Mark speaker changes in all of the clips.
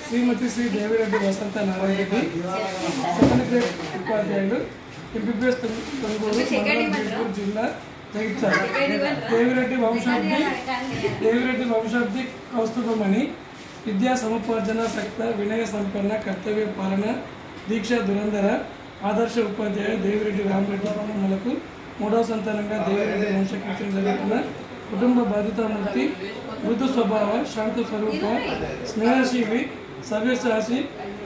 Speaker 1: శ్రీమతి శ్రీ దేవిరెడ్డి వసంత Narayana Reddy second grade ఉపాధ్యాయులు MPPS తంగూరు జిల్లా జగిత్యాల. దేవిరెడ్డి వంశాబ్ది కౌస్తుభమణి విద్యా సముపార్జన సక్త వినయ సంపన్న కర్తవ్య పాలన దీక్ష దురంధర ఆదర్శ ఉపాధ్యాయ దేవిరెడ్డి రామరెడ్డి పాలనలకు మూడవ సంతానంగా దేవిరెడ్డి వంశకీర్తన జరుగుతున్న కుటుంబ బాధితామూర్తి మృదు స్వభావ శాంత స్వరూప స్నేహశీలి సవ్యసాచి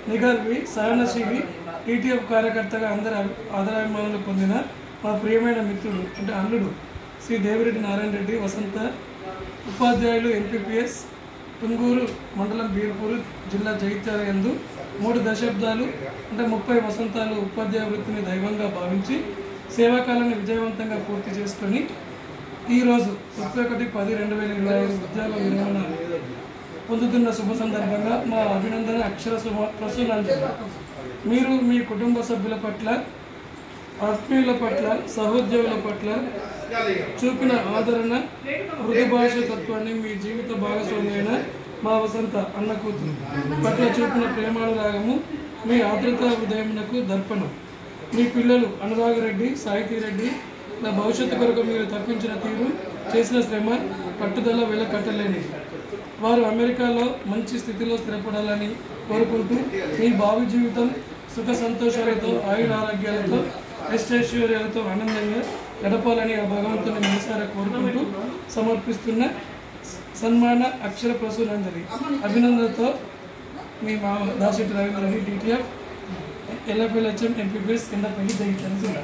Speaker 1: నిగర్వి సహనశీలి టీటీఎఫ్ కార్యకర్తగా అందరి ఆదరాభిమానులు పొందిన మా ప్రియమైన మిత్రుడు అంటే అల్లుడు శ్రీ దేవిరెడ్డి నారాయణ రెడ్డి వసంత ఉపాధ్యాయులు ఎంపీపీఎస్ తుంగూరు మండలం బీర్పూరు జిల్లా జగిత్యాల యందు 3 దశాబ్దాలు అంటే 30 వసంతాలు ఉపాధ్యాయ వృత్తిని దైవంగా భావించి సేవాకాలాన్ని విజయవంతంగా పూర్తి చేసుకొని ఈరోజు 31/10/2025 ఉద్యోగ విరమణ పొందుతున్న శుభ సందర్భంగా మా అభినందన అక్షర ప్రసూనాంజలి. మీరు మీ కుటుంబ సభ్యుల పట్ల ఆత్మీయుల పట్ల సహోద్యోగుల పట్ల చూపిన ఆదరణ మృదు భాష తత్వాన్ని మీ జీవిత భాగస్వామైన మా వసంత అన్న కూతురు పట్ల చూపిన ప్రేమానురాగము మీ ఆర్ద్రతా హృదయమునకు దర్పణం. మీ పిల్లలు అనురాగరెడ్డి సాహితీరెడ్డి నా భవిష్యత్తు కొరకు మీరు తప్పించిన తీరు చేసిన శ్రమ పట్టుదల వెలకట్టలేనిది. వారు అమెరికాలో మంచి స్థితిలో స్థిరపడాలని కోరుకుంటూ మీ భావి జీవితం సుఖ సంతోషాలతో ఆయురారోగ్యాలతో ఐశ్వర్యాలతో ఆనందంగా గడపాలని ఆ భగవంతుని మనసారా కోరుకుంటూ సమర్పిస్తున్న సన్మాన అక్షర ప్రసూనాంజలి. అభినందనతో మీ మా దాశెట్టి Ravindra Reddy TTF LFLHM MPPS కిందపల్లి Jagtial జిల్లా.